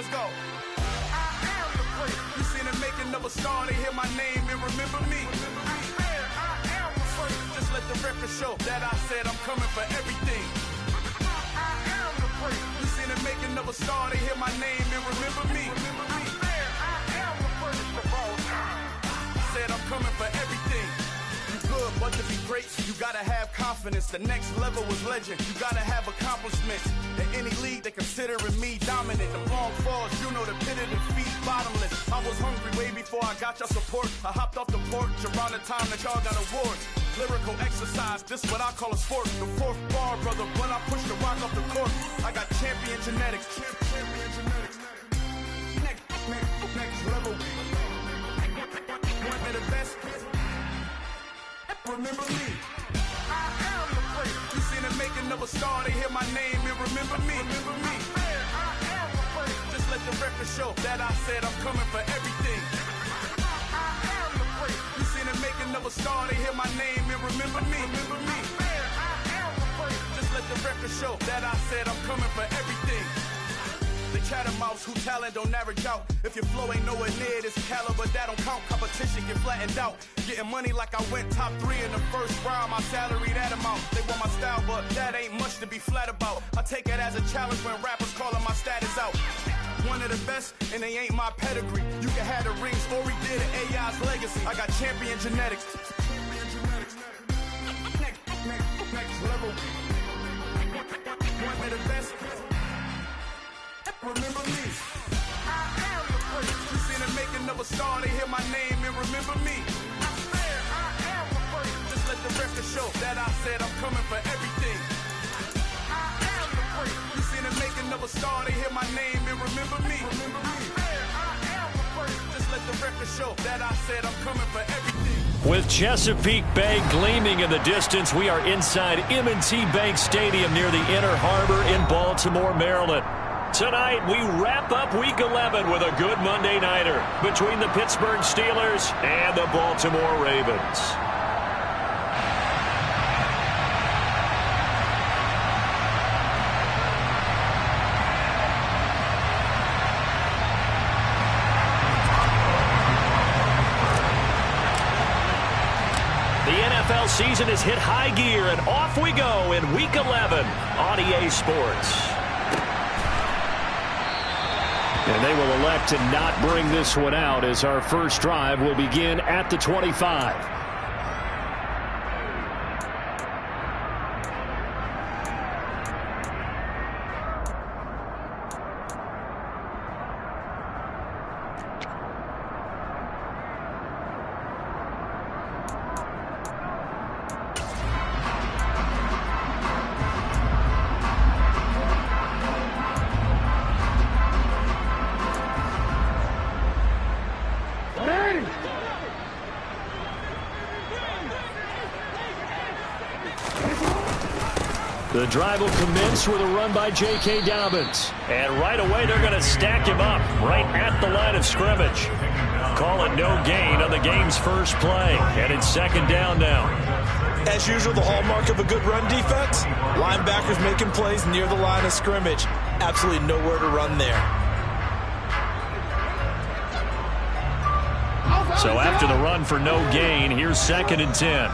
Let's go. I am the place. You seen the making of a star, they hear my name and remember me. I am the place. Just let the record show that I said I'm coming for everything. I am the place. You seen the making of a star, they hear my name and remember me. I am the first of all time. Said I'm coming for everything. Good, but to be great, you gotta have confidence. The next level was legend. You gotta have accomplishments. In any league, they considering me dominant. The long falls, you know the pit of defeat, bottomless. I was hungry way before I got your support. I hopped off the porch around the time that y'all got awards. Lyrical exercise, this what I call a sport. The fourth bar, brother, when I push the rock off the court. I got champion genetics. Champion genetics. Next level. One of the best. Remember me. I am the place. You seen the making of a star, they hear my name and remember me. I am the place. Just let the record show that I said I'm coming for everything. I am the place. You seen the making of a star, they hear my name and remember me. I am the place. Just let the record show that I said I'm coming for everything. The chattermouths who talent don't average out. If your flow ain't nowhere near this caliber, that don't count. Competition get flattened out. Getting money like I went top 3 in the first round. My salary that amount. They want my style, but that ain't much to be flat about. I take it as a challenge when rappers calling my status out. One of the best, and they ain't my pedigree. You can have the rings, or we did it, AI's legacy. I got champion genetics. Next level. One of the best. Remember me. I am the place. You seen the making of a star, they hear my name and remember me. I am the place. Just let the record show that I said I'm coming for everything. I am the place. You seen the making of a star, they hear my name and remember me. I am the place. Just let the record show that I said I'm coming for everything. With Chesapeake Bay gleaming in the distance, we are inside M&T Bank Stadium near the Inner Harbor in Baltimore, Maryland. Tonight, we wrap up Week 11 with a good Monday nighter between the Pittsburgh Steelers and the Baltimore Ravens. The NFL season has hit high gear, and off we go in Week 11 on EA Sports. And they will elect to not bring this one out as our first drive will begin at the 25. The drive will commence with a run by J.K. Dobbins. And right away, they're going to stack him up right at the line of scrimmage. Call it no gain on the game's first play. And it's second down now. As usual, the hallmark of a good run defense, linebackers making plays near the line of scrimmage. Absolutely nowhere to run there. So after the run for no gain, here's 2nd and 10.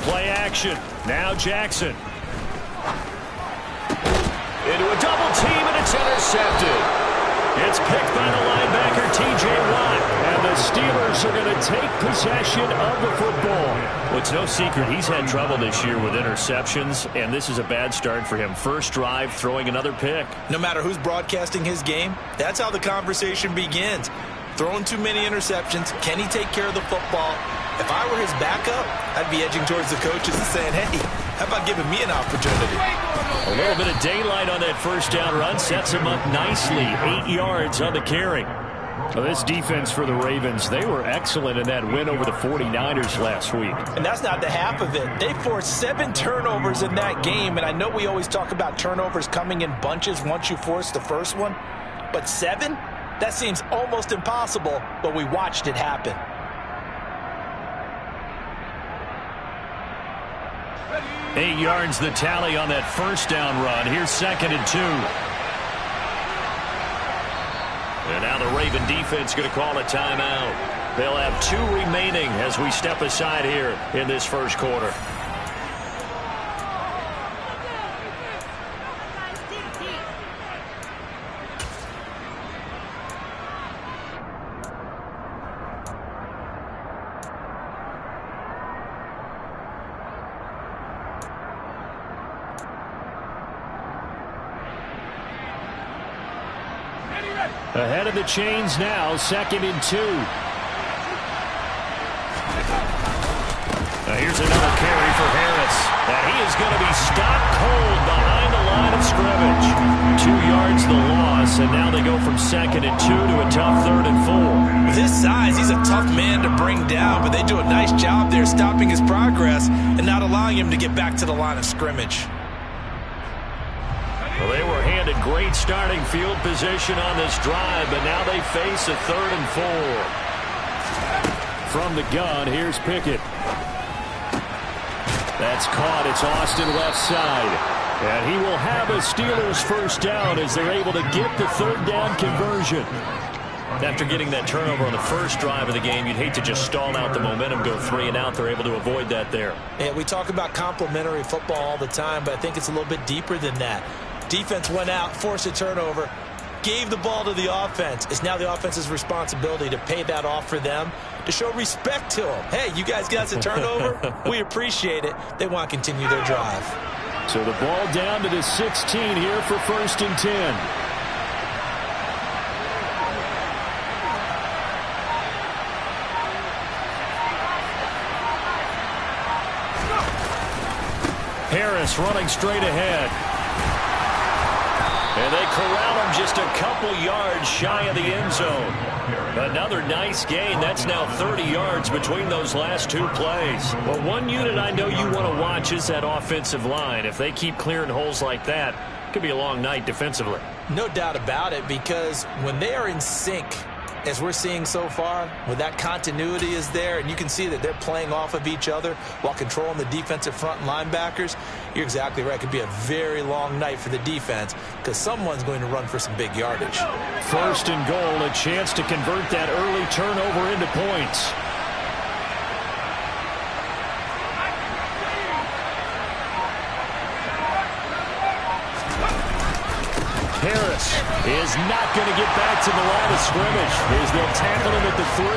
Play action. Now Jackson. Into a double team, and it's intercepted. It's picked by the linebacker, T.J. Watt. And the Steelers are going to take possession of the football. Well, it's no secret he's had trouble this year with interceptions, and this is a bad start for him. First drive, throwing another pick. No matter who's broadcasting his game, that's how the conversation begins. Throwing too many interceptions. Can he take care of the football? If I were his backup, I'd be edging towards the coaches and saying, hey, how about giving me an opportunity? A little bit of daylight on that first down run sets him up nicely. 8 yards on the carry. Well, this defense for the Ravens, they were excellent in that win over the 49ers last week. And that's not the half of it. They forced 7 turnovers in that game, and I know we always talk about turnovers coming in bunches once you force the first one. But 7? That seems almost impossible, but we watched it happen. Ready. 8 yards the tally on that first down run. Here's 2nd and 2. And now the Raven defense going to call a timeout. They'll have 2 remaining as we step aside here in this first quarter. Ahead of the chains now, 2nd and 2. Now here's another carry for Harris. And he is going to be stopped cold behind the line of scrimmage. 2 yards the loss, and now they go from 2nd and 2 to a tough 3rd and 4. With his size, he's a tough man to bring down, but they do a nice job there stopping his progress and not allowing him to get back to the line of scrimmage. Well, they were handed great starting field position on this drive, but now they face a 3rd and 4. From the gun, here's Pickett. That's caught. It's Austin left side. And he will have a Steelers first down as they're able to get the 3rd down conversion. After getting that turnover on the first drive of the game, you'd hate to just stall out the momentum, go 3 and out. They're able to avoid that there. Yeah, we talk about complementary football all the time, but I think it's a little bit deeper than that. Defense went out, forced a turnover, gave the ball to the offense. It's now the offense's responsibility to pay that off for them, to show respect to them. Hey, you guys got us a turnover. We appreciate it. They want to continue their drive. So the ball down to the 16 here for 1st and 10. Harris running straight ahead. And they corral him just a couple yards shy of the end zone. Another nice gain. That's now 30 yards between those last 2 plays. Well, one unit I know you want to watch is that offensive line. If they keep clearing holes like that, it could be a long night defensively. No doubt about it, because when they are in sync, as we're seeing so far, when that continuity is there, and you can see that they're playing off of each other while controlling the defensive front and linebackers, you're exactly right. It could be a very long night for the defense because someone's going to run for some big yardage. 1st and goal, a chance to convert that early turnover into points. Harris is not going to get back to the line of scrimmage as they'll tackle him at the 3.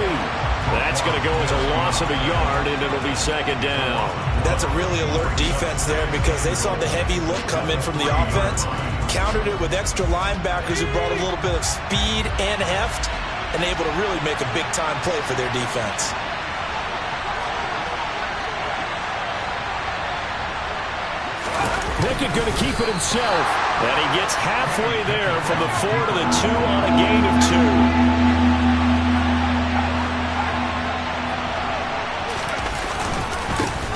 That's going to go as a loss of a yard, and it'll be 2nd down. That's a really alert defense there because they saw the heavy look come in from the offense, countered it with extra linebackers who brought a little bit of speed and heft, and able to really make a big-time play for their defense. Pickett going to keep it himself. And he gets halfway there from the 4 to the 2 on a gain of 2.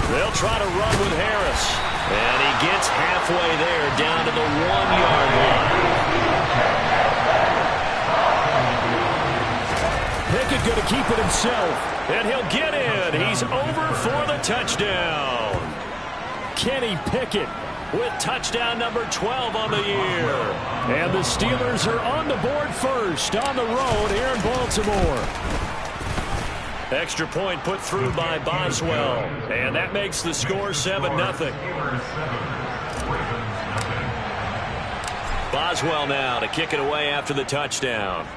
They'll try to run with Harris. And he gets halfway there down to the 1-yard line. Pickett going to keep it himself. And he'll get in. He's over for the touchdown. Kenny Pickett with touchdown number 12 on the year. And the Steelers are on the board first on the road here in Baltimore. Extra point put through by Boswell. And that makes the score 7-0. Boswell now to kick it away after the touchdown.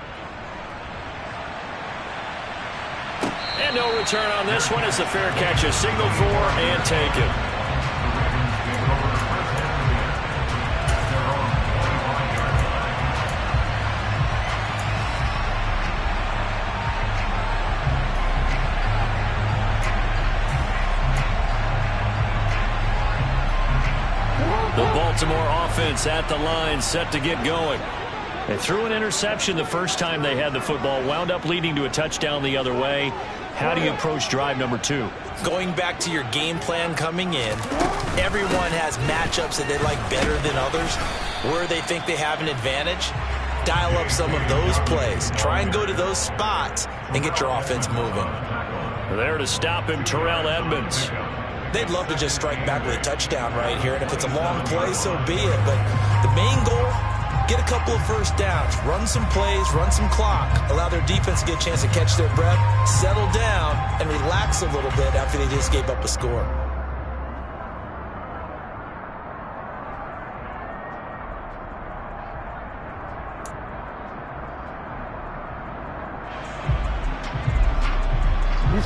And no return on this one as the fair catch is signaled for and taken. The Baltimore offense at the line, set to get going. They threw an interception the first time they had the football, wound up leading to a touchdown the other way. How do you approach drive number 2? Going back to your game plan coming in, everyone has matchups that they like better than others, where they think they have an advantage. Dial up some of those plays. Try and go to those spots and get your offense moving. There to stop him, Terrell Edmonds. They'd love to just strike back with a touchdown right here, and if it's a long play, so be it. But the main goal, get a couple of first downs, run some plays, run some clock, allow their defense to get a chance to catch their breath, settle down, and relax a little bit after they just gave up a score.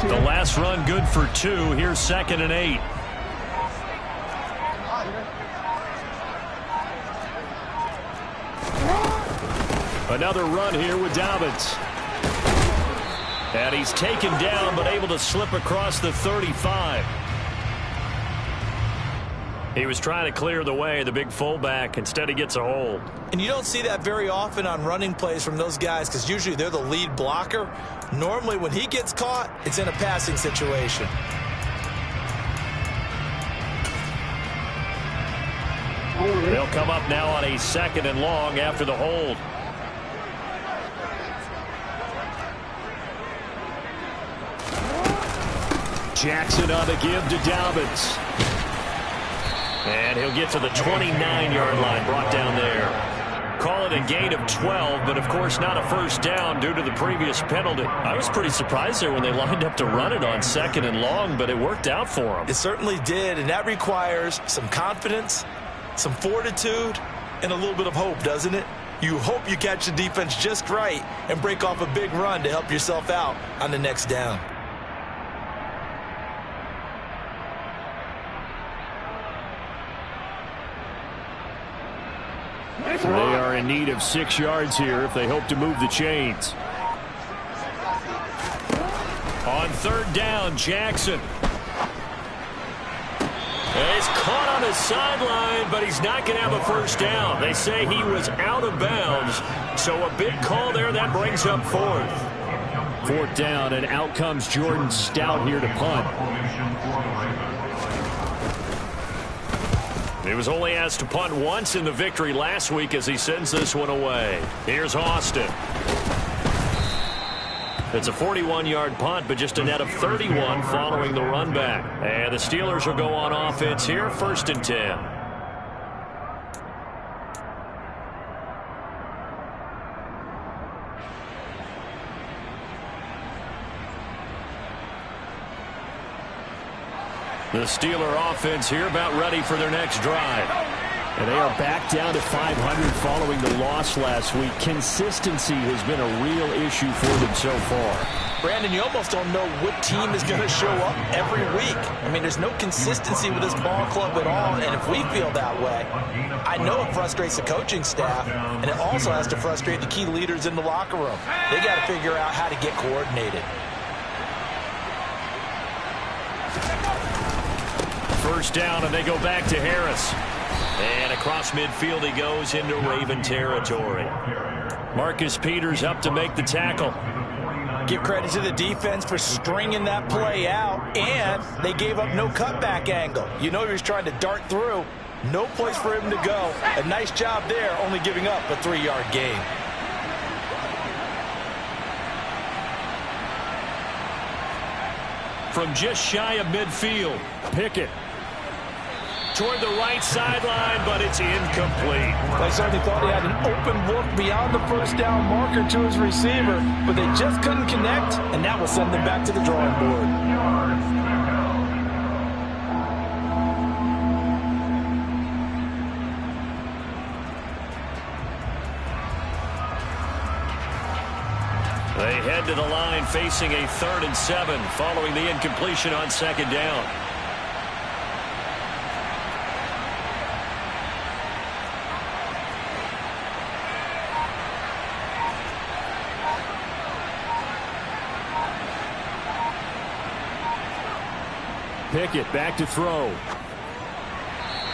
The last run good for 2. Here's 2nd and 8. Another run here with Dobbins. And he's taken down but able to slip across the 35. He was trying to clear the way, the big fullback. Instead, he gets a hold. And you don't see that very often on running plays from those guys because usually they're the lead blocker. Normally, when he gets caught, it's in a passing situation. They'll come up now on a 2nd and long after the hold. Jackson on the give to Dobbins. And he'll get to the 29-yard line, brought down there. Call it a gain of 12, but of course not a first down due to the previous penalty. I was pretty surprised there when they lined up to run it on 2nd and long, but it worked out for them. It certainly did, and that requires some confidence, some fortitude, and a little bit of hope, doesn't it? You hope you catch the defense just right and break off a big run to help yourself out on the next down. They are in need of 6 yards here if they hope to move the chains. On 3rd down, Jackson. He's caught on his sideline, but he's not going to have a first down. They say he was out of bounds, so a big call there. That brings up 4th. 4th down, and out comes Jordan Stout here to punt. He was only asked to punt once in the victory last week as he sends this one away. Here's Austin. It's a 41-yard punt, but just a net of 31 following the run back. And the Steelers will go on offense here, 1st and 10. The Steeler offense here about ready for their next drive. And they are back down to 500 following the loss last week. Consistency has been a real issue for them so far. Brandon, you almost don't know what team is going to show up every week. I mean, there's no consistency with this ball club at all, and if we feel that way, I know it frustrates the coaching staff, and it also has to frustrate the key leaders in the locker room. They got to figure out how to get coordinated. First down, and they go back to Harris. And across midfield he goes into Raven territory. Marcus Peters up to make the tackle. Give credit to the defense for stringing that play out, and they gave up no cutback angle. You know he was trying to dart through. No place for him to go. A nice job there, only giving up a 3-yard gain. From just shy of midfield, Pickett toward the right sideline, but it's incomplete. I certainly thought he had an open look beyond the first down marker to his receiver, but they just couldn't connect, and that will send them back to the drawing board. They head to the line facing a 3rd and 7 following the incompletion on 2nd down. Pickett back to throw.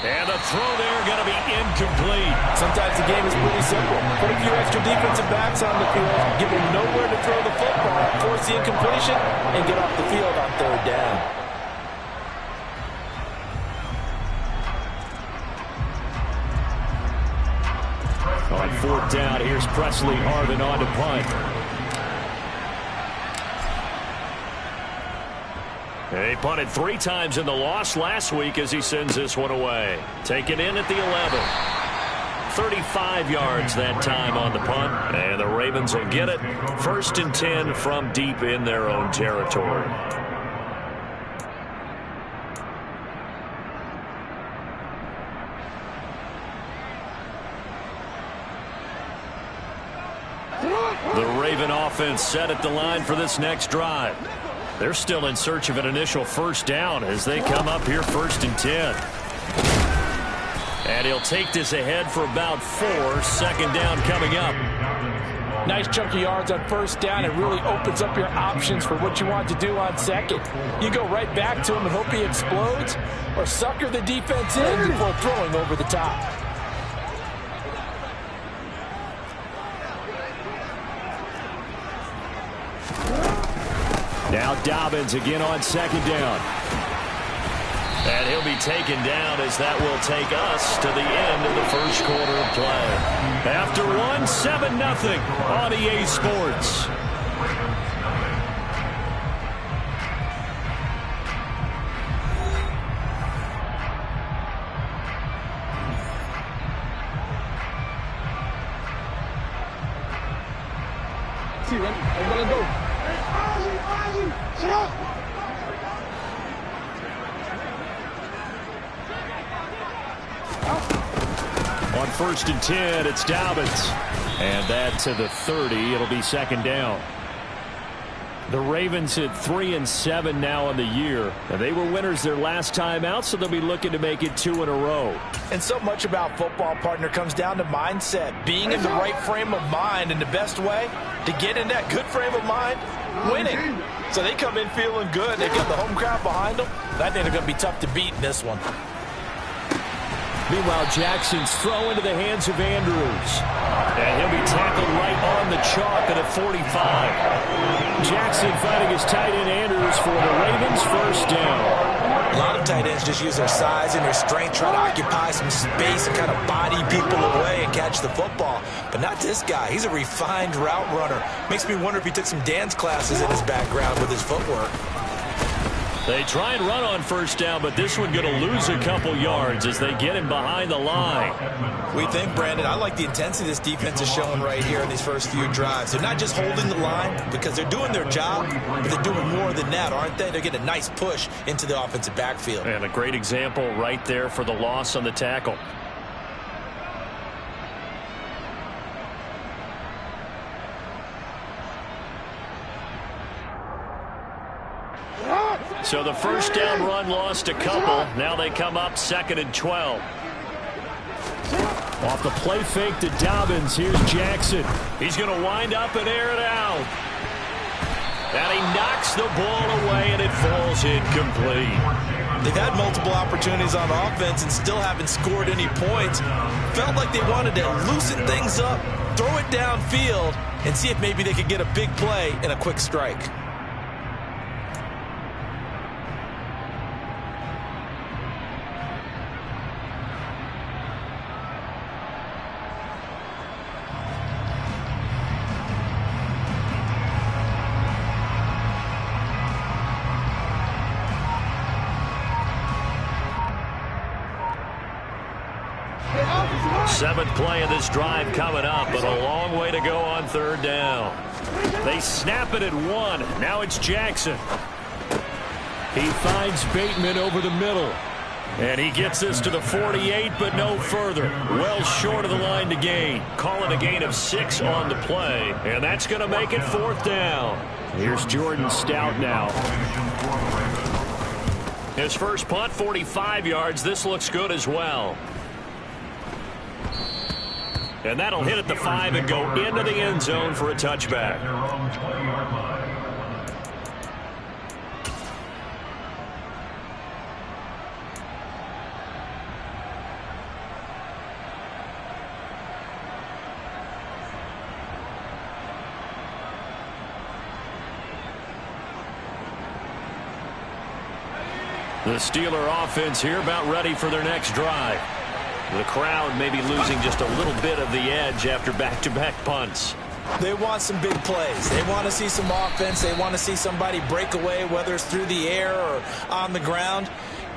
And the throw there going to be incomplete. Sometimes the game is pretty simple. Put a few extra defensive backs on the field, give them nowhere to throw the football, force the incompletion, and get off the field on 3rd down. On 4th down, here's Presley Harvin on to punt. He punted 3 times in the loss last week as he sends this one away. Taken in at the 11. 35 yards that time on the punt. And the Ravens will get it. 1st and 10 from deep in their own territory. The Raven offense set at the line for this next drive. They're still in search of an initial first down as they come up here 1st and 10. And he'll take this ahead for about 4. 2nd down coming up. Nice chunk of yards on 1st down. It really opens up your options for what you want to do on 2nd. You go right back to him and hope he explodes, or sucker the defense in before throwing over the top. Now Dobbins again on 2nd down. And he'll be taken down as that will take us to the end of the 1st quarter of play. After 1, 7-0 on EA Sports. On 1st and 10, it's Dobbins. And that to the 30. It'll be 2nd down. The Ravens hit 3-7 now on the year. And they were winners their last time out, so they'll be looking to make it 2 in a row. And so much about football, partner, comes down to mindset. Being in the right frame of mind, and the best way to get in that good frame of mind, winning. So they come in feeling good. They got the home crowd behind them. I think they're going to be tough to beat in this one. Meanwhile, Jackson's throw into the hands of Andrews. And he'll be tackled right on the chalk at a 45. Jackson finding his tight end Andrews for the Ravens' 1st down. A lot of tight ends just use their size and their strength, try to occupy some space and kind of body people away and catch the football. But not this guy. He's a refined route runner. Makes me wonder if he took some dance classes in his background with his footwork. They try and run on 1st down, but this one going to lose a couple yards as they get him behind the line. We think, Brandon, I like the intensity this defense is showing right here in these first few drives. They're not just holding the line because they're doing their job, but they're doing more than that, aren't they? They're getting a nice push into the offensive backfield. And a great example right there for the loss on the tackle. So the 1st down run lost a couple. Now they come up 2nd and 12. Off the play fake to Dobbins. Here's Jackson. He's going to wind up and air it out. And he knocks the ball away, and it falls incomplete. They've had multiple opportunities on offense and still haven't scored any points. Felt like they wanted to loosen things up, throw it downfield, and see if maybe they could get a big play and a quick strike. Seventh play of this drive coming up, but a long way to go on 3rd down. They snap it at 1. Now it's Jackson. He finds Bateman over the middle. And he gets this to the 48, but no further. Well short of the line to gain. Calling a gain of 6 on the play. And that's going to make it 4th down. Here's Jordan Stout now. His first punt, 45 yards. This looks good as well. And that'll hit at the 5 and go into the end zone for a touchback. The Steeler offense here about ready for their next drive. The crowd may be losing just a little bit of the edge after back-to-back punts. They want some big plays. They want to see some offense. They want to see somebody break away, whether it's through the air or on the ground.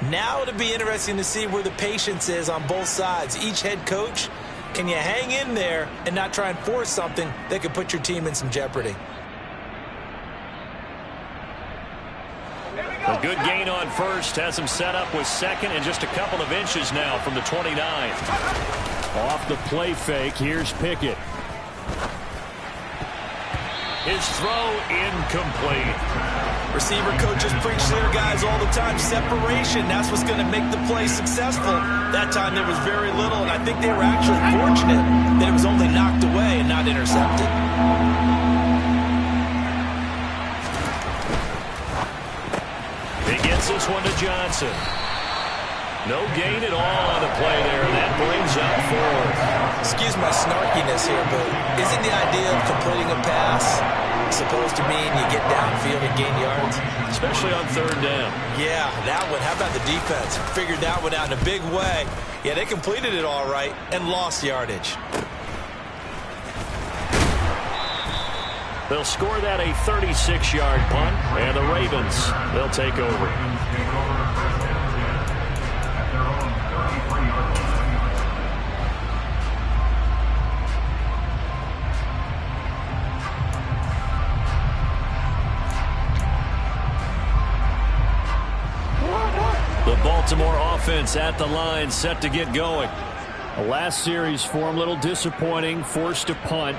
Now it'll be interesting to see where the patience is on both sides. Each head coach, can you hang in there and not try and force something that could put your team in some jeopardy? A good gain on first has him set up with second and just a couple of inches now from the 29. Off the play fake, here's Pickett. His throw incomplete. Receiver coaches preach to their guys all the time. Separation, that's what's going to make the play successful. That time there was very little, and I think they were actually fortunate that it was only knocked away and not intercepted. He gets this one to Johnson. No gain at all on the play there, and that brings up 4. Excuse my snarkiness here, but isn't the idea of completing a pass supposed to mean you get downfield and gain yards? Especially on third down. Yeah, that one. How about the defense? Figured that one out in a big way. Yeah, they completed it all right and lost yardage. They'll score that a 36-yard punt, and the Ravens, they'll take over. The Baltimore offense at the line, set to get going. The last series for them, a little disappointing, forced to punt.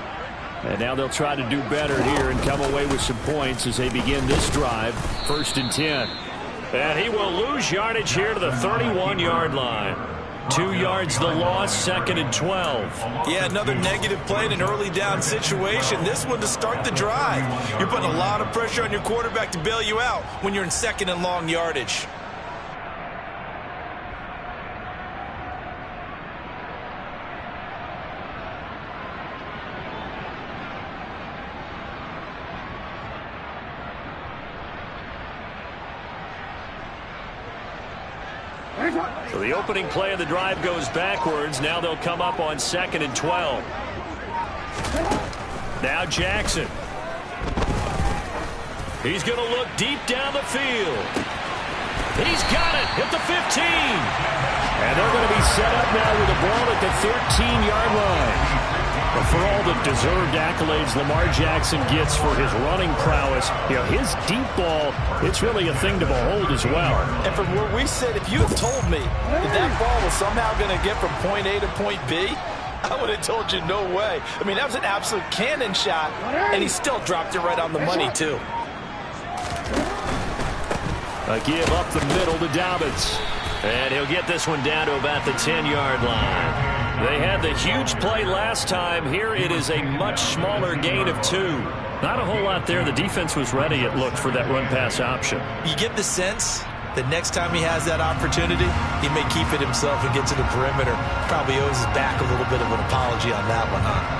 And now they'll try to do better here and come away with some points as they begin this drive. 1st and 10. And he will lose yardage here to the 31-yard line. 2 yards the loss, 2nd and 12. Yeah, another negative play in an early down situation. This one to start the drive. You're putting a lot of pressure on your quarterback to bail you out when you're in 2nd and long yardage. So the opening play of the drive goes backwards. Now they'll come up on 2nd and 12. Now Jackson. He's going to look deep down the field. He's got it at the 15. And they're going to be set up now with the ball at the 13-yard line. But for all the deserved accolades Lamar Jackson gets for his running prowess, you know, his deep ball, it's really a thing to behold as well. And from where we sit, if you had told me that ball was somehow going to get from point A to point B, I would have told you no way. I mean, that was an absolute cannon shot, and he still dropped it right on the money, too. A give up the middle to Dobbins. And he'll get this one down to about the 10-yard line. They had the huge play last time. Here it is a much smaller gain of 2. Not a whole lot there. The defense was ready, it looked, for that run-pass option. You get the sense that next time he has that opportunity, he may keep it himself and get to the perimeter. Probably owes his back a little bit of an apology on that one, huh?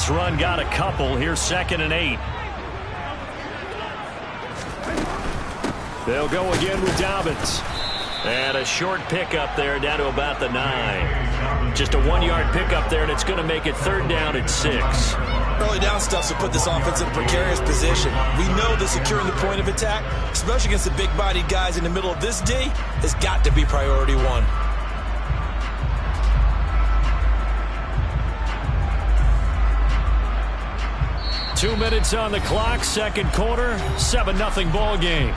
Run got a couple. Here's 2nd and 8. They'll go again with Dobbins. And a short pickup there down to about the 9. Just a 1-yard pickup there, and it's going to make it 3rd down at 6. Early down stuff to put this offense in a precarious position. We know that securing the point of attack, especially against the big-bodied guys in the middle of this D, has got to be priority 1. 2 minutes on the clock, 2nd quarter, 7-0 ball game.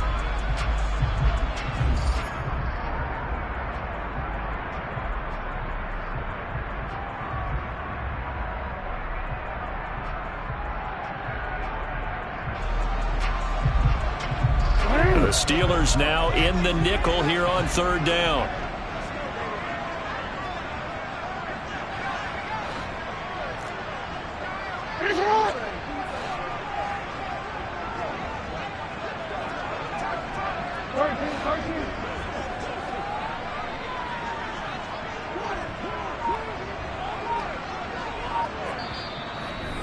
The Steelers now in the nickel here on 3rd down.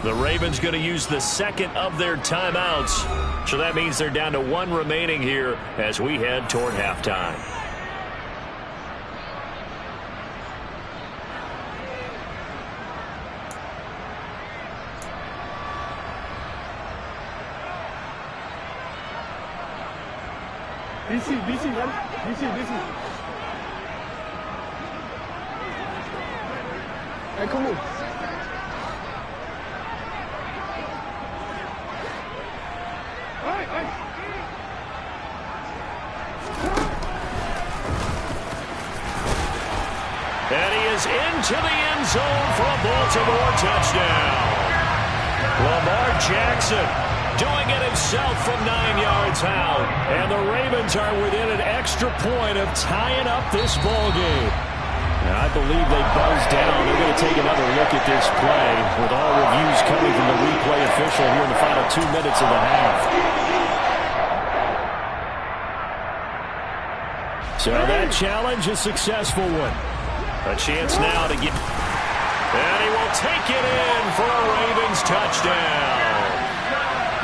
The Ravens going to use the second of their timeouts. So that means they're down to one remaining here as we head toward halftime. DC, man. DC. Hey, come on. And he is into the end zone for a Baltimore touchdown. Lamar Jackson doing it himself from 9 yards out. And the Ravens are within an extra point of tying up this ball game. And I believe they buzzed down. They're going to take another look at this play with all reviews coming from the replay official here in the final 2 minutes of the half. So that challenge, a successful one. A chance now to get... And he will take it in for a Ravens touchdown.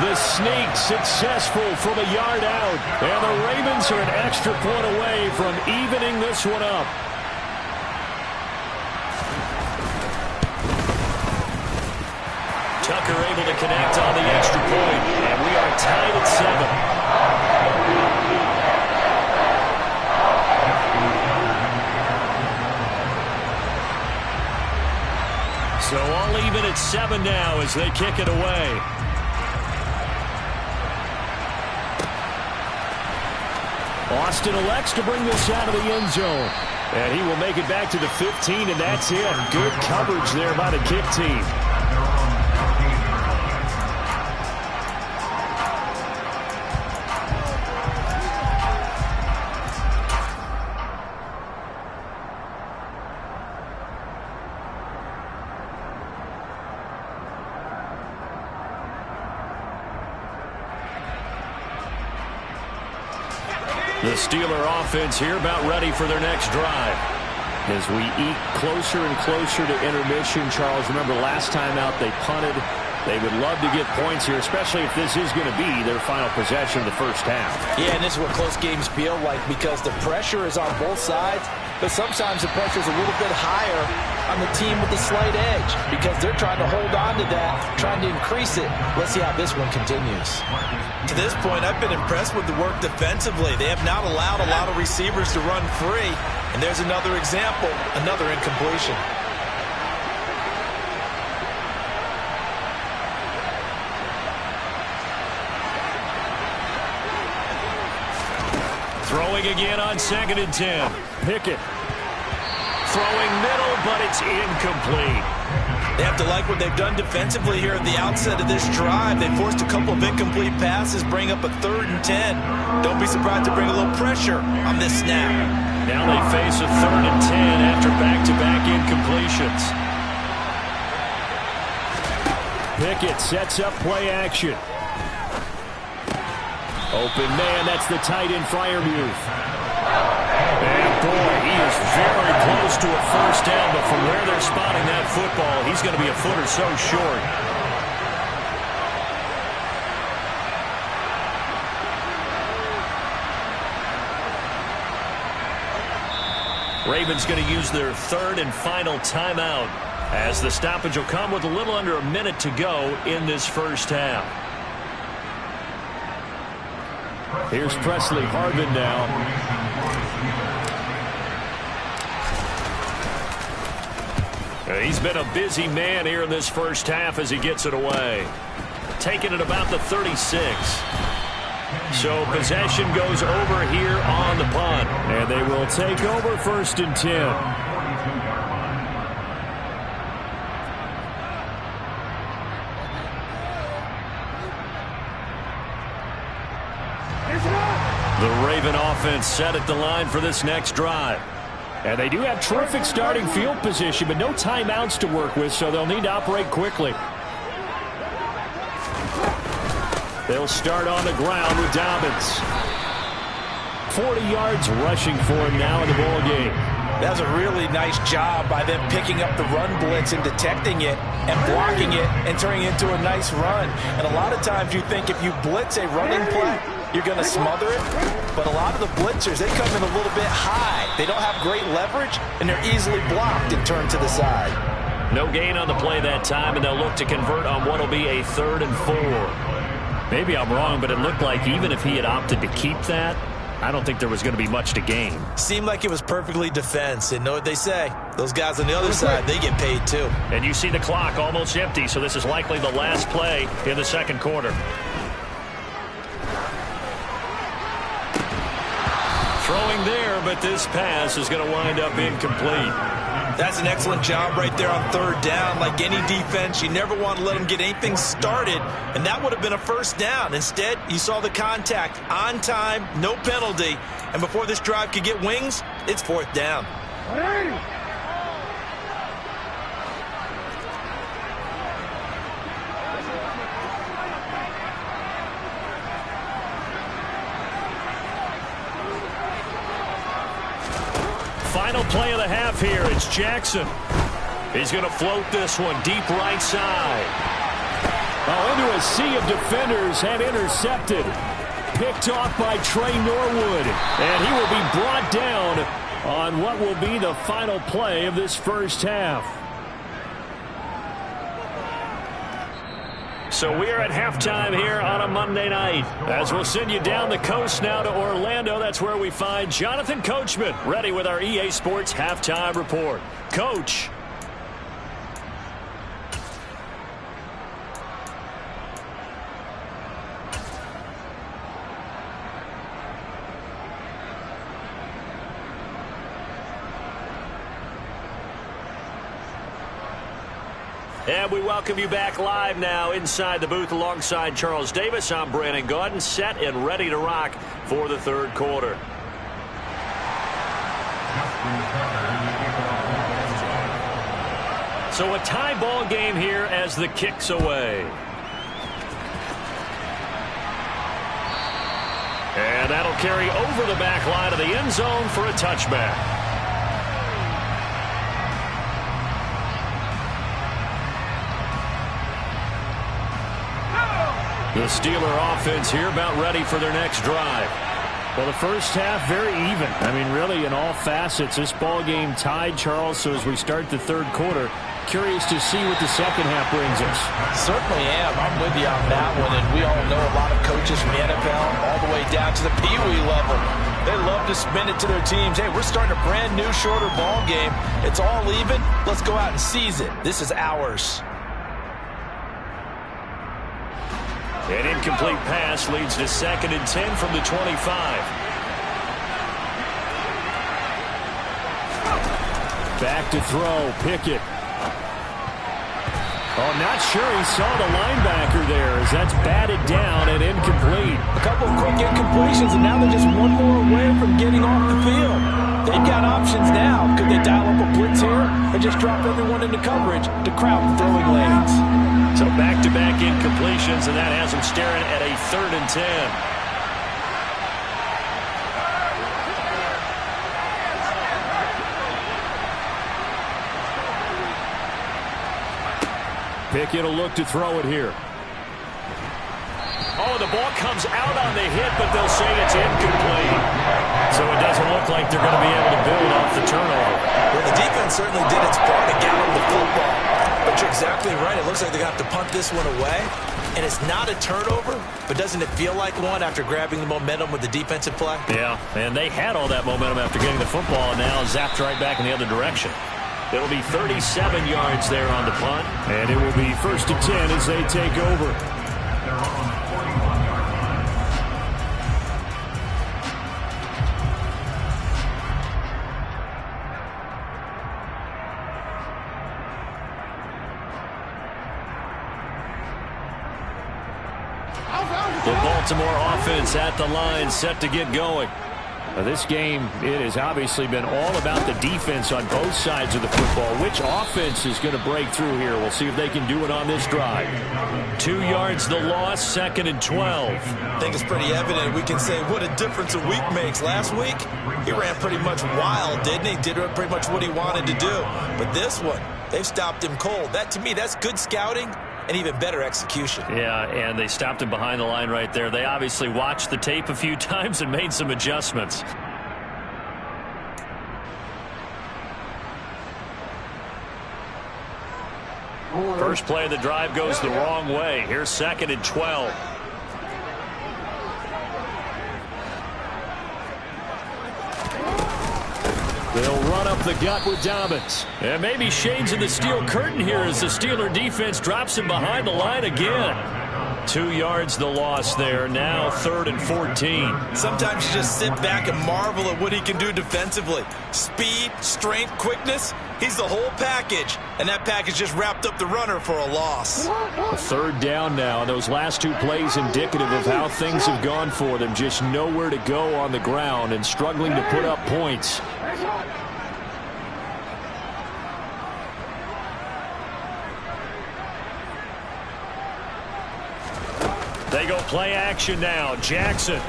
The sneak successful from a yard out. And the Ravens are an extra point away from evening this one up. Tucker able to connect on the extra point. And we are tied at 7. So all even at 7 now as they kick it away. Austin elects to bring this out of the end zone. And he will make it back to the 15, and that's it. Good coverage there by the kick team. The Steeler offense here about ready for their next drive. As we eat closer and closer to intermission, Charles, remember last time out they punted. They would love to get points here, especially if this is going to be their final possession of the first half. Yeah, and this is what close games feel like because the pressure is on both sides, but sometimes the pressure is a little bit higher on the team with the slight edge because they're trying to hold on to that, trying to increase it. Let's see how this one continues. To this point, I've been impressed with the work defensively. They have not allowed a lot of receivers to run free, and there's another example, another incompletion. Throwing again on 2nd and 10. Pickett. Throwing middle, but it's incomplete. They have to like what they've done defensively here at the outset of this drive. They forced a couple of incomplete passes, bring up a 3rd and 10. Don't be surprised to bring a little pressure on this snap. Now they face a 3rd and 10 after back-to-back incompletions. Pickett sets up play action. Open man, that's the tight end Freiermuth. And boy, he is very close to a first down, but from where they're spotting that football, he's going to be a foot or so short. Ravens going to use their 3rd and final timeout as the stoppage will come with a little under a minute to go in this first half. Here's Presley Harvin now. He's been a busy man here in this first half as he gets it away. Taking it about the 36. So possession goes over here on the punt. And they will take over 1st and 10. The Raven offense set at the line for this next drive. And they do have terrific starting field position, but no timeouts to work with, so they'll need to operate quickly. They'll start on the ground with Dobbins. 40 yards rushing for him now in the ball game. That was a really nice job by them picking up the run blitz and detecting it and blocking it and turning it into a nice run. And a lot of times you think if you blitz a running play, you're going to smother it. But a lot of the blitzers, they come in a little bit high. They don't have great leverage, and they're easily blocked and turned to the side. No gain on the play that time, and they'll look to convert on what will be a 3rd and 4. Maybe I'm wrong, but it looked like even if he had opted to keep that, I don't think there was going to be much to gain. Seemed like it was perfectly defense. And know what they say? Those guys on the other side, they get paid too. And you see the clock almost empty, so this is likely the last play in the second quarter. Throwing there, but this pass is going to wind up incomplete. That's an excellent job right there on 3rd down. Like any defense, you never want to let them get anything started, and that would have been a 1st down. Instead, you saw the contact on time, no penalty, and before this drive could get wings, it's 4th down. Final play of the half here. It's Jackson. He's going to float this one deep right side. Oh, into a sea of defenders and intercepted. Picked off by Trey Norwood. And he will be brought down on what will be the final play of this first half. So we are at halftime here on a Monday night. As we'll send you down the coast now to Orlando. That's where we find Jonathan Coachman ready with our EA Sports Halftime Report. Coach. And we welcome you back live now inside the booth alongside Charles Davis. I'm Brandon Gaudin, set and ready to rock for the 3rd quarter. So a tie ball game here as the kick's away. And that'll carry over the back line of the end zone for a touchback. The Steeler offense here about ready for their next drive. Well, the first half very even. I mean, really in all facets, this ball game tied, Charles. So as we start the 3rd quarter, curious to see what the second half brings us. Certainly am. I'm with you on that one. And we all know a lot of coaches from the NFL all the way down to the Pee Wee level. They love to spin it to their teams. Hey, we're starting a brand new, shorter ball game. It's all even. Let's go out and seize it. This is ours. An incomplete pass leads to 2nd and 10 from the 25. Back to throw, Pickett. Oh, not sure he saw the linebacker there as that's batted down and incomplete. A couple of quick incompletions, and now they're just one more away from getting off the field. They've got options now. Could they dial up a blitz here or just drop everyone into coverage to crowd the throwing lanes? So back-to-back incompletions, and that has them staring at a 3rd and 10. Pickett will look to throw it here. Oh, the ball comes out on the hit, but they'll say it's incomplete. So it doesn't look like they're going to be able to build off the turnover. Well, the defense certainly did its part to gather the football. But you're exactly right. It looks like they're going to have to punt this one away. And it's not a turnover, but doesn't it feel like one after grabbing the momentum with the defensive play? Yeah, and they had all that momentum after getting the football, and now zapped right back in the other direction. It'll be 37 yards there on the punt. And it will be 1st and 10 as they take over. The Baltimore offense at the line, set to get going. This game, it has obviously been all about the defense on both sides of the football. Which offense is going to break through here? We'll see if they can do it on this drive. 2 yards the loss, 2nd and 12. I think it's pretty evident. We can say what a difference a week makes. Last week, he ran pretty much wild, didn't he? Did pretty much what he wanted to do. But this one, they've stopped him cold. That, to me, that's good scouting and even better execution. Yeah, and they stopped him behind the line right there. They obviously watched the tape a few times and made some adjustments. First play of the drive goes the wrong way. Here's 2nd and 12. They'll run up the gut with Dobbins. And maybe shades of the steel curtain here as the Steeler defense drops him behind the line again. 2 yards the loss there. Now 3rd and 14. Sometimes you just sit back and marvel at what he can do defensively. Speed, strength, quickness. He's the whole package. And that package just wrapped up the runner for a loss. 3rd down now. Those last 2 plays indicative of how things have gone for them. Just nowhere to go on the ground and struggling to put up points. They go play action now. Jackson.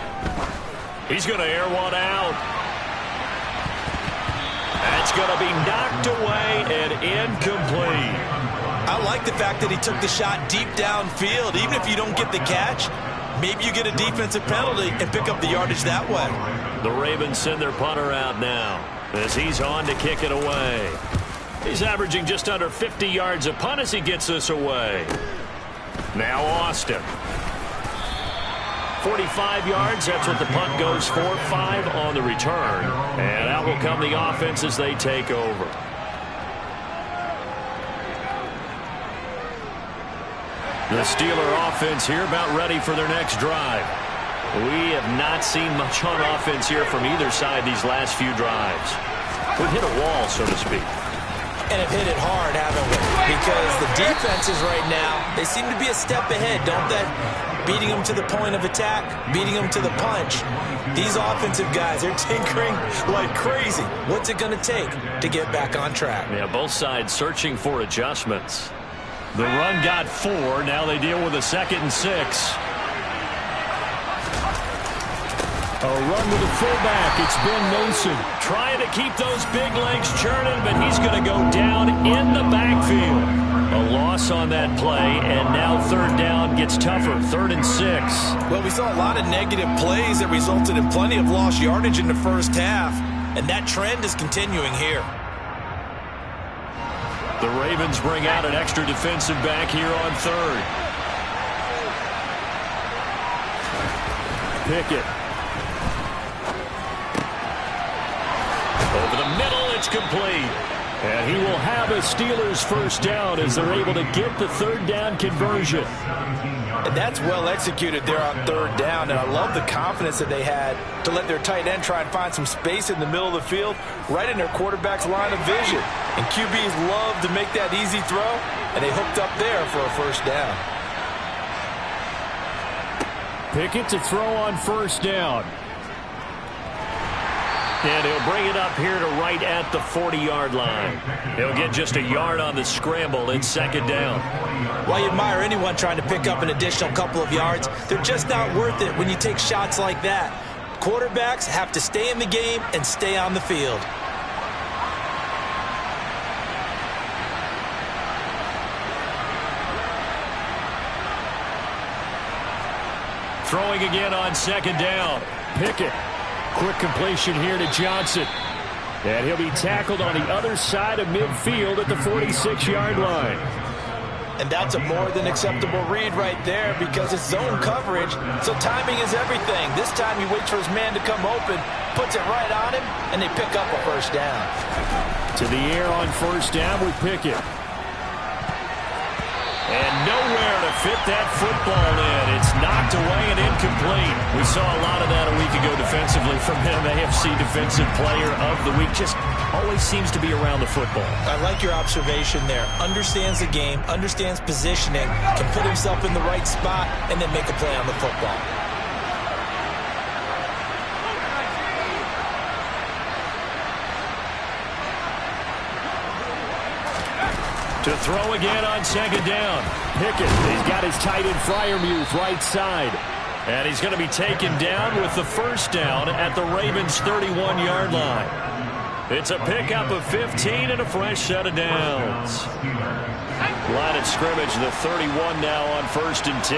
He's going to air one out. That's going to be knocked away and incomplete. I like the fact that he took the shot deep downfield. Even if you don't get the catch, maybe you get a defensive penalty and pick up the yardage that way. The Ravens send their punter out now as he's on to kick it away. He's averaging just under 50 yards a punt as he gets this away. Now Austin. 45 yards, that's what the punt goes for. 5 on the return. And out will come the offense as they take over. The Steeler offense here about ready for their next drive. We have not seen much on offense here from either side these last few drives. We've hit a wall, so to speak. And have hit it hard, haven't we? Because the defenses right now, they seem to be a step ahead, don't they? Beating them to the point of attack, beating them to the punch. These offensive guys, they're tinkering like crazy. What's it going to take to get back on track? Yeah, both sides searching for adjustments. The run got 4. Now they deal with a 2nd and 6. A run with a fullback. It's Ben Mason trying to keep those big legs churning, but he's going to go down in the backfield. A loss on that play, and now 3rd down gets tougher. 3rd and 6. Well, we saw a lot of negative plays that resulted in plenty of lost yardage in the first half, and that trend is continuing here. The Ravens bring out an extra defensive back here on 3rd. Pickett. Over the middle, it's complete. And he will have a Steelers first down as they're able to get the 3rd down conversion. And that's well executed there on 3rd down. And I love the confidence that they had to let their tight end try and find some space in the middle of the field, right in their quarterback's line of vision. And QBs love to make that easy throw, and they hooked up there for a first down. Pickett to throw on 1st down. And he'll bring it up here to right at the 40-yard line. He'll get just a yard on the scramble in 2nd down. While you admire anyone trying to pick up an additional couple of yards, they're just not worth it when you take shots like that. Quarterbacks have to stay in the game and stay on the field. Throwing again on 2nd down. Pickett. Quick completion here to Johnson. And he'll be tackled on the other side of midfield at the 46-yard line. And that's a more than acceptable read right there because it's zone coverage, so timing is everything. This time he waits for his man to come open, puts it right on him, and they pick up a first down. To the air on 1st down with Pickett. And nowhere to fit that football in. It's knocked away and incomplete. We saw a lot of that a week ago defensively from him. AFC Defensive Player of the Week. Just always seems to be around the football. I like your observation there. Understands the game, understands positioning, can put himself in the right spot, and then make a play on the football. To throw again on second down. Pickett, he's got his tight end Freiermuth right side. And he's going to be taken down with the first down at the Ravens' 31-yard line. It's a pickup of 15 and a fresh set of downs. Line of scrimmage, the 31 now on 1st and 10.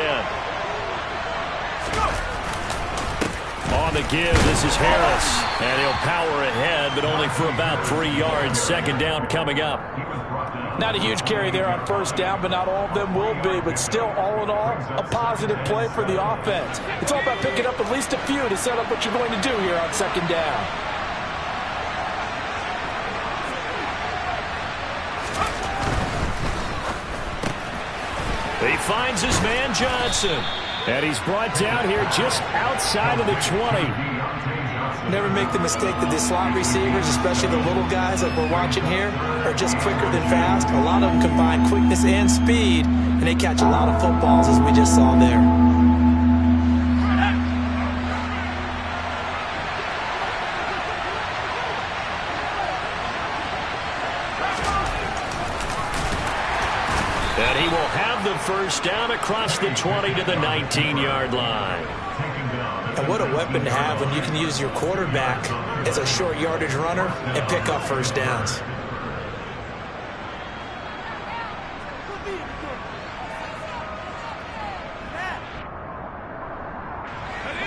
On the give, this is Harris. And he'll power ahead, but only for about 3 yards. Second down coming up. Not a huge carry there on first down, but not all of them will be. But still, all in all, a positive play for the offense. It's all about picking up at least a few to set up what you're going to do here on second down. He finds his man Johnson. And he's brought down here just outside of the 20. Never make the mistake that the slot receivers, especially the little guys like we're watching here, are just quicker than fast. A lot of them combine quickness and speed, and they catch a lot of footballs, as we just saw there. And he will have the first down across the 20 to the 19-yard line. And what a weapon to have when you can use your quarterback as a short yardage runner and pick up first downs.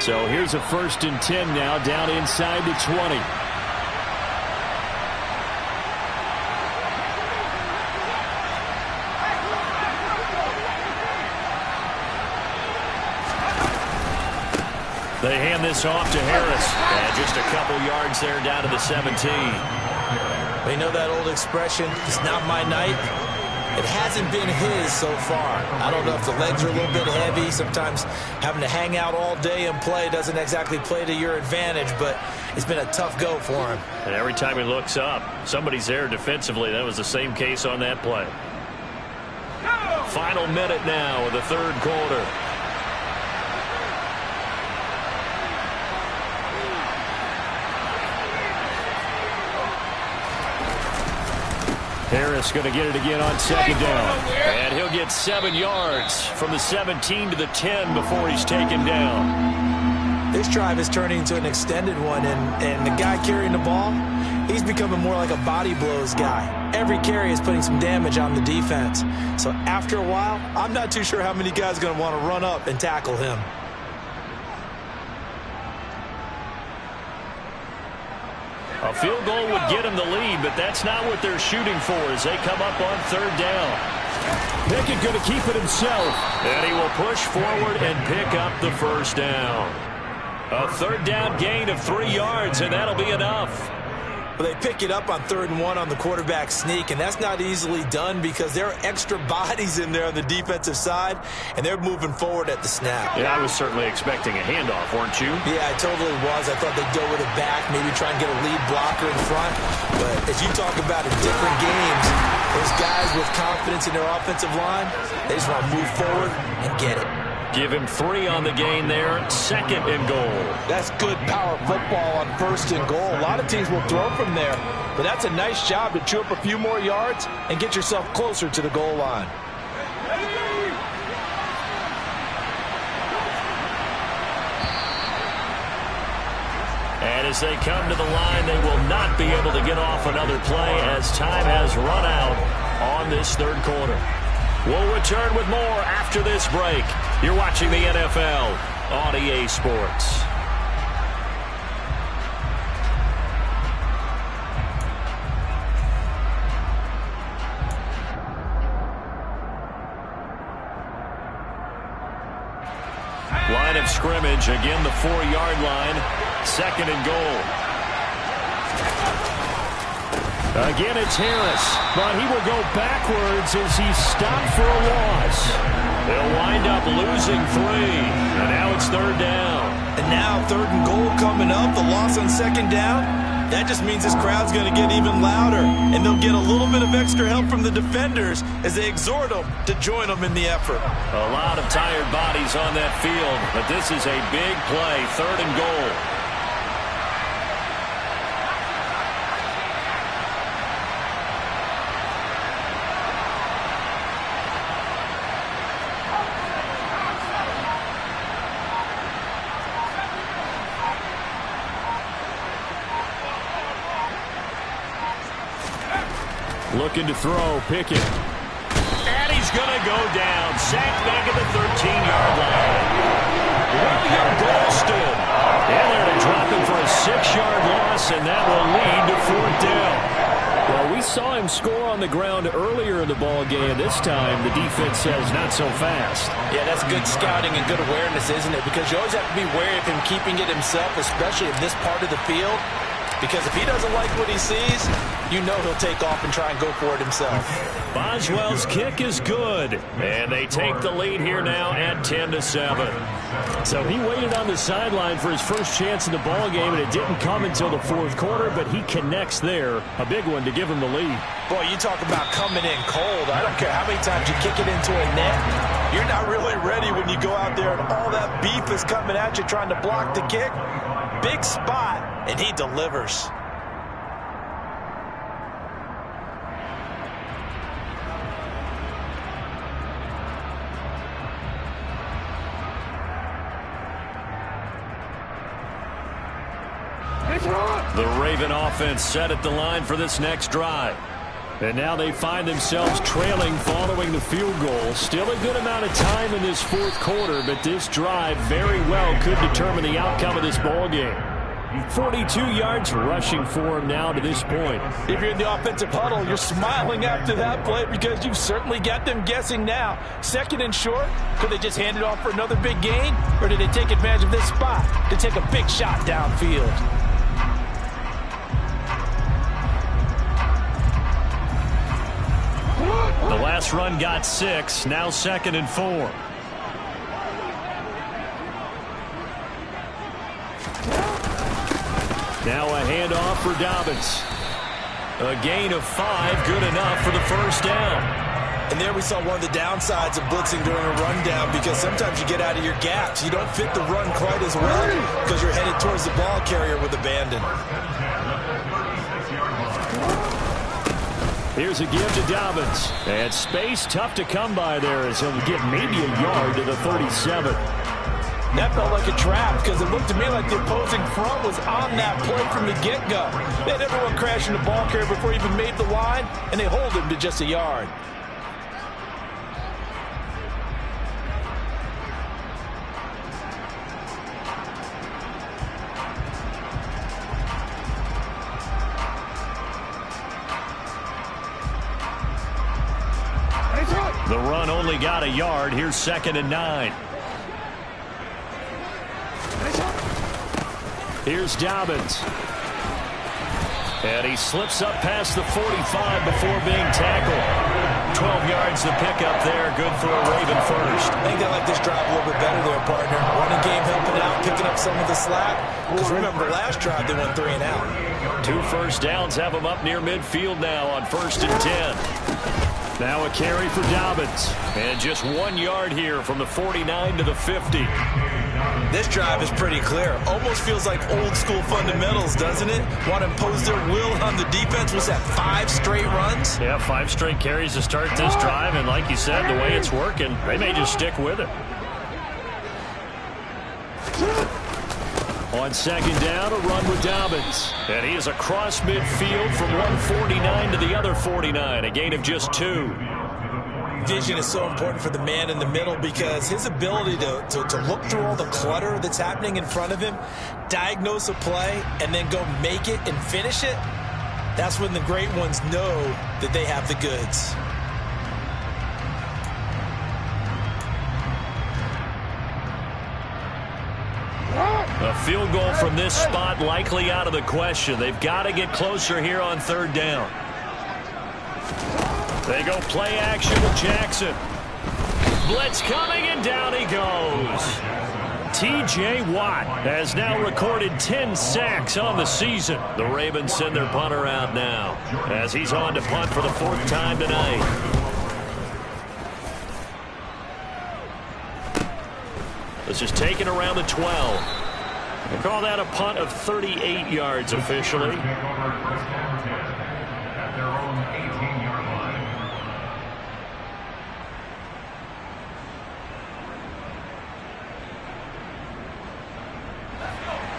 So here's a 1st and 10 now down inside the 20. They hand this off to Harris. And just a couple yards there down to the 17. You know that old expression, it's not my night? It hasn't been his so far. I don't know if the legs are a little bit heavy. Sometimes having to hang out all day and play doesn't exactly play to your advantage, but it's been a tough go for him. And every time he looks up, somebody's there defensively. That was the same case on that play. Final minute now of the third quarter. Harris going to get it again on second down. And he'll get 7 yards from the 17 to the 10 before he's taken down. This drive is turning into an extended one, and the guy carrying the ball, he's becoming more like a body blows guy. Every carry is putting some damage on the defense. So after a while, I'm not too sure how many guys are going to want to run up and tackle him. A field goal would get him the lead, but that's not what they're shooting for as they come up on third down. Pickett going to keep it himself. And he will push forward and pick up the first down. A third down gain of 3 yards, and that'll be enough. Well, they pick it up on 3rd and 1 on the quarterback sneak, and that's not easily done because there are extra bodies in there on the defensive side, and they're moving forward at the snap. Yeah, I was certainly expecting a handoff, weren't you? Yeah, I totally was. I thought they'd go with it back, maybe try and get a lead blocker in front. But as you talk about in different games, those guys with confidence in their offensive line, they just want to move forward and get it. Give him 3 on the gain there. 2nd and goal. That's good power football on 1st and goal. A lot of teams will throw from there, but that's a nice job to chew up a few more yards and get yourself closer to the goal line. And as they come to the line, they will not be able to get off another play as time has run out on this third quarter. We'll return with more after this break. You're watching the NFL on EA Sports. Line of scrimmage, again the 4-yard line. 2nd and goal. Again, it's Harris, but he will go backwards as he's stopped for a loss. They'll wind up losing 3, and now it's 3rd down. And now 3rd and goal coming up, the loss on 2nd down. That just means this crowd's going to get even louder, and they'll get a little bit of extra help from the defenders as they exhort them to join them in the effort. A lot of tired bodies on that field, but this is a big play, 3rd and goal. Looking to throw, Pickett. And he's going to go down. Sacked back at the 13-yard line. William Golston in there to drop him for a 6-yard loss, and that will lead to 4th down. Well, we saw him score on the ground earlier in the ball game. This time, the defense says not so fast. Yeah, that's good scouting and good awareness, isn't it? Because you always have to be wary of him keeping it himself, especially in this part of the field. Because if he doesn't like what he sees, you know he'll take off and try and go for it himself. Boswell's kick is good. And they take the lead here now at 10-7. So he waited on the sideline for his first chance in the ball game, and it didn't come until the 4th quarter, but he connects there. A big one to give him the lead. Boy, you talk about coming in cold. I don't care how many times you kick it into a net. You're not really ready when you go out there and all that beef is coming at you trying to block the kick. Big spot, and he delivers. The Raven offense set at the line for this next drive. And now they find themselves trailing following the field goal. Still a good amount of time in this 4th quarter, but this drive very well could determine the outcome of this ball game. 42 yards rushing for him now to this point. If you're in the offensive huddle, you're smiling after that play because you've certainly got them guessing now. 2nd and short, could they just hand it off for another big gain? Or did they take advantage of this spot to take a big shot downfield? The last run got 6, now 2nd and 4. Now a handoff for Dobbins. A gain of 5, good enough for the 1st down. And there we saw one of the downsides of blitzing during a rundown, because sometimes you get out of your gaps. You don't fit the run quite as well because you're headed towards the ball carrier with abandon. Here's a give to Dobbins. And space tough to come by there as he'll get maybe a yard to the 37. That felt like a trap because it looked to me like the opposing front was on that play from the get-go. They had everyone crashing the ball carrier before he even made the line, and they hold him to just a yard. The run only got a yard. Here's 2nd and 9. Here's Dobbins. And he slips up past the 45 before being tackled. 12 yards to pick up there. Good for a Raven first. I think they like this drive a little bit better there, partner. Running game helping out, picking up some of the slack. Because remember, the last drive they went 3 and out. 2 first downs have them up near midfield now on 1st and 10. Now a carry for Dobbins. And just 1 yard here from the 49 to the 50. This drive is pretty clear. Almost feels like old school fundamentals, doesn't it? Want to impose their will on the defense. Was that 5 straight runs? Yeah, 5 straight carries to start this drive. And like you said, the way it's working, they may just stick with it. On 2nd down, a run with Dobbins. And he is across midfield from 149 to the other 49. A gain of just 2. Vision is so important for the man in the middle because his ability to look through all the clutter that's happening in front of him, diagnose a play, and then go make it and finish it, that's when the great ones know that they have the goods. A field goal from this spot likely out of the question. They've got to get closer here on 3rd down. They go play action with Jackson. Blitz coming, and down he goes. T.J. Watt has now recorded 10 sacks on the season. The Ravens send their punter out now as he's on to punt for the 4th time tonight. This is taken around the 12. They call that a punt of 38 yards officially.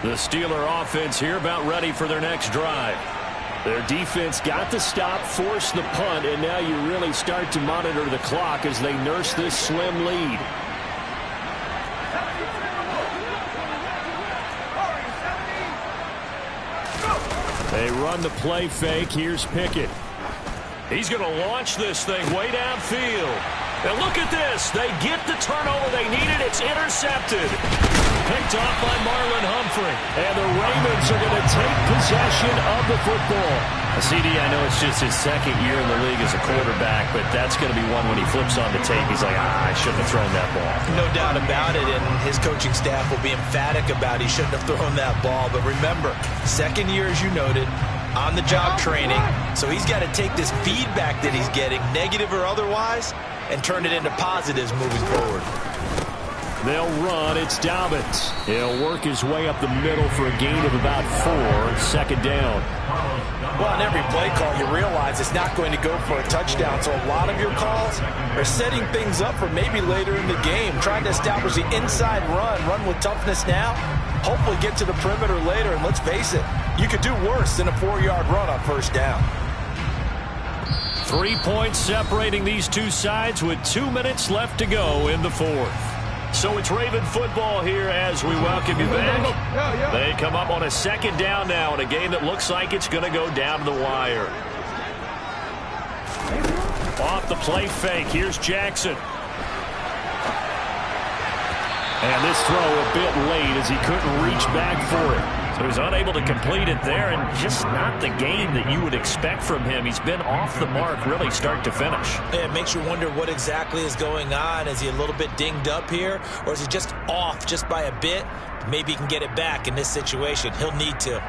The Steeler offense here about ready for their next drive. Their defense got the stop, forced the punt, and now you really start to monitor the clock as they nurse this slim lead. They run the play fake. Here's Pickett. He's going to launch this thing way downfield. And look at this. They get the turnover they needed. It's intercepted. Picked off by Marlon Humphrey. And the Ravens are going to take possession of the football. CD, I know it's just his second year in the league as a quarterback, but that's going to be one when he flips on the tape. He's like, I shouldn't have thrown that ball. No doubt about it, and his coaching staff will be emphatic about he shouldn't have thrown that ball. But remember, second year, as you noted, on-the-job training, so he's got to take this feedback that he's getting, negative or otherwise, and turn it into positives moving forward. They'll run. It's Dobbins. He'll work his way up the middle for a gain of about 4. Second down. Well, on every play call, you realize it's not going to go for a touchdown. So a lot of your calls are setting things up for maybe later in the game, trying to establish the inside run with toughness now, hopefully get to the perimeter later. And let's face it, you could do worse than a 4-yard run on first down. 3 points separating these two sides with 2 minutes left to go in the fourth. So it's Raven football here as we welcome you back. They come up on a second down now in a game that looks like it's going to go down to the wire. Off the play fake. Here's Jackson. And this throw a bit late as he couldn't reach back for it. So he's unable to complete it there, and just not the game that you would expect from him. He's been off the mark really start to finish. Yeah, it makes you wonder what exactly is going on. Is he a little bit dinged up here, or is he just off just by a bit? Maybe he can get it back in this situation. He'll need to.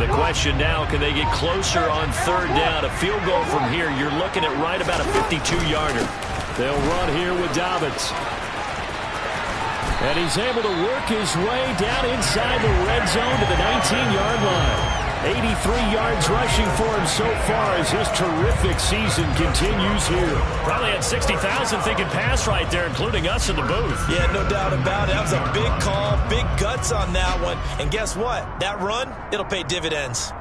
Question now, can they get closer on third down? A field goal from here, you're looking at right about a 52-yarder. They'll run here with Dobbins. And he's able to work his way down inside the red zone to the 19-yard line. 83 yards rushing for him so far as his terrific season continues here. Probably had 60,000 thinking pass right there, including us in the booth. Yeah, no doubt about it. That was a big call, big guts on that one. And guess what? That run, it'll pay dividends.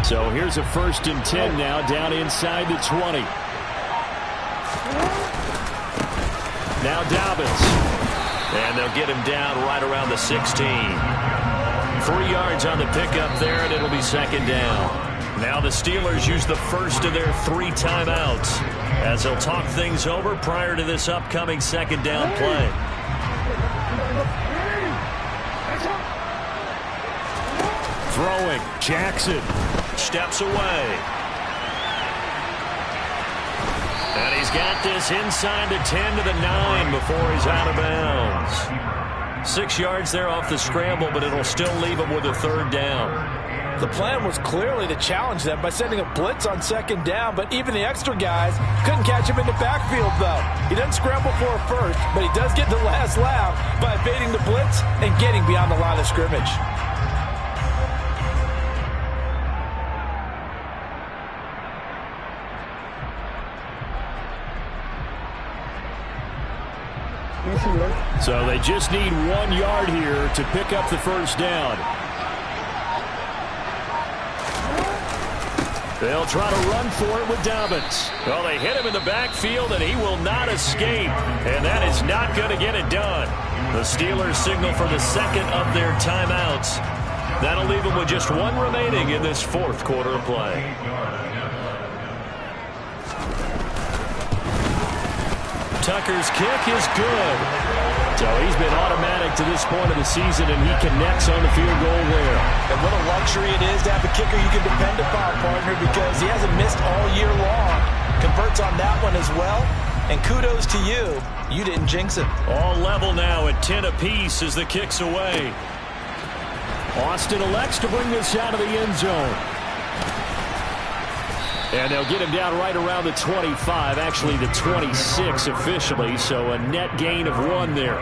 So here's a 1st and 10 now down inside the 20. Now Dobbins. And they'll get him down right around the 16. 3 yards on the pickup there, and it'll be second down. Now the Steelers use the first of their 3 timeouts as they'll talk things over prior to this upcoming second down play. Throwing, Jackson steps away. And he's got this inside the 10 to the 9 before he's out of bounds. 6 yards there off the scramble, but it'll still leave him with a third down. The plan was clearly to challenge them by sending a blitz on second down, but even the extra guys couldn't catch him in the backfield, though. He doesn't scramble for a first, but he does get the last laugh by evading the blitz and getting beyond the line of scrimmage. So they just need 1 yard here to pick up the first down. They'll try to run for it with Dobbins. Well, they hit him in the backfield, and he will not escape. And that is not going to get it done. The Steelers signal for the second of their timeouts. That'll leave them with just 1 remaining in this 4th quarter of play. Tucker's kick is good. So he's been automatic to this point of the season, and he connects on the field goal there. And what a luxury it is to have a kicker you can depend upon, partner, because he hasn't missed all year long. Converts on that one as well. And kudos to you. You didn't jinx it. All level now at 10 apiece as the kick's away. Austin elects to bring this out of the end zone. And they'll get him down right around the 25, actually the 26 officially, so a net gain of 1 there.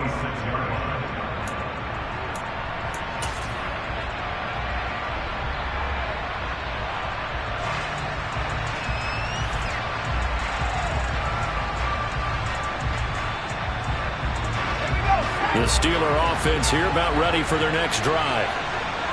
The Steeler offense here about ready for their next drive.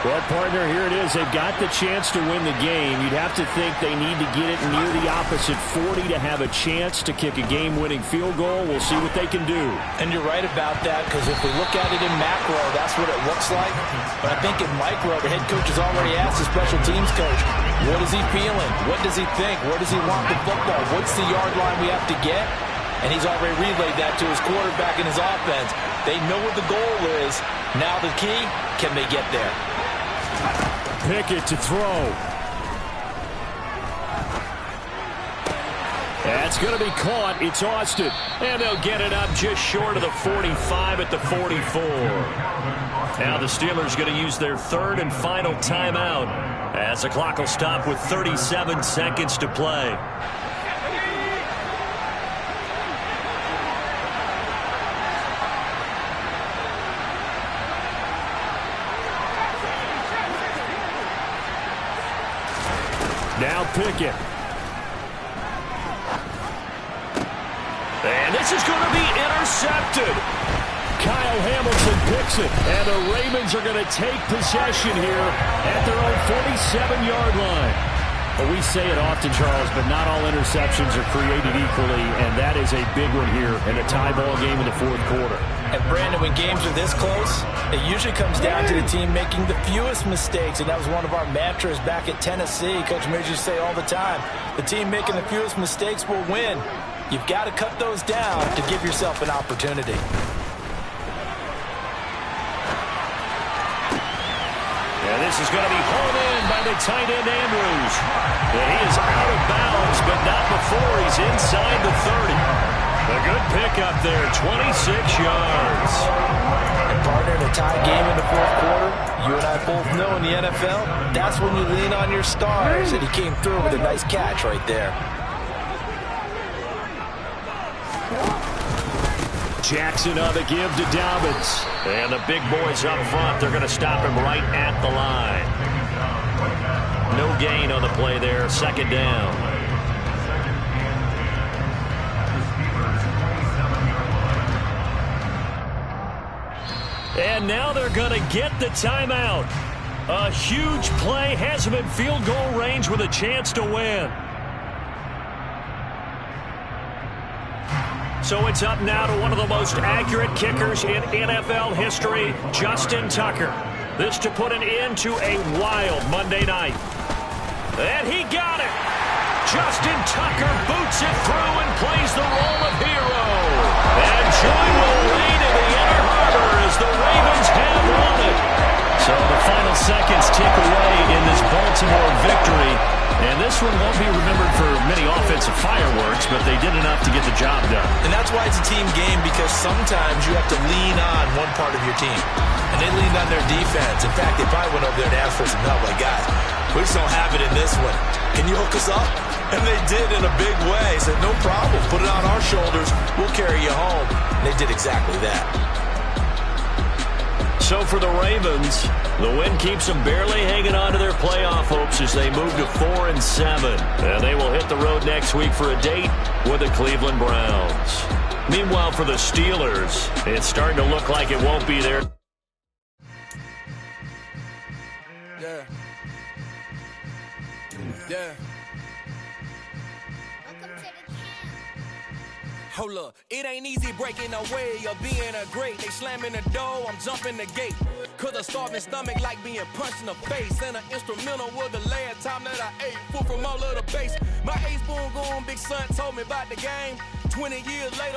Well, partner, here it is. They've got the chance to win the game. You'd have to think they need to get it near the opposite 40 to have a chance to kick a game-winning field goal. We'll see what they can do. And you're right about that, because if we look at it in macro, that's what it looks like. But I think in micro, the head coach has already asked the special teams coach, what is he feeling? What does he think? Where does he want the football? What's the yard line we have to get? And he's already relayed that to his quarterback and his offense. They know what the goal is. Now the key, can they get there? Pickett to throw. That's going to be caught. It's Austin. And they'll get it up just short of the 45 at the 44. Now the Steelers going to use their third and final timeout as the clock will stop with 37 seconds to play. Now Pickett. And this is going to be intercepted. Kyle Hamilton picks it. And the Ravens are going to take possession here at their own 47-yard line. Well, we say it often, Charles, but not all interceptions are created equally, and that is a big one here in a tie ball game in the fourth quarter. And, Brandon, when games are this close, it usually comes down to the team making the fewest mistakes, and that was one of our mantras back at Tennessee. Coach Mears used to say all the time, the team making the fewest mistakes will win. You've got to cut those down to give yourself an opportunity. And this is going to be hauled in by the tight end, Andrews. And he is out of bounds, but not before he's inside the 30. A good pickup there, 26 yards. And partner, in a tie game in the fourth quarter, you and I both know in the NFL, that's when you lean on your stars. And he came through with a nice catch right there. Jackson on the give to Dobbins. And the big boys up front, they're going to stop him right at the line. No gain on the play there, second down. And now they're going to get the timeout. A huge play has them in field goal range with a chance to win. So it's up now to one of the most accurate kickers in NFL history, Justin Tucker. This to put an end to a wild Monday night. And he got it. Justin Tucker boots it through and plays the role of hero. And joy will reign in the Inner Harbor as the Ravens have won it. So the final seconds tick away in this Baltimore victory. And this one won't be remembered for many offensive fireworks, but they did enough to get the job done. And that's why it's a team game, because sometimes you have to lean on one part of your team. And they leaned on their defense. In fact, they probably went over there and asked for some help. Like, guys, we just don't have it in this one. Can you hook us up? And they did in a big way. Said, no problem. Put it on our shoulders. We'll carry you home. And they did exactly that. So for the Ravens, the win keeps them barely hanging on to their playoff hopes as they move to 4-7. And they will hit the road next week for a date with the Cleveland Browns. Meanwhile, for the Steelers, it's starting to look like it won't be there. Yeah. Yeah. Hold up, it ain't easy breaking away or being a great. They slamming the door, I'm jumping the gate. Cause a starving stomach like being punched in the face. And an instrumental was the last time that I ate. Food from all of the base. My ace boom goon, big son told me about the game. 20 years later.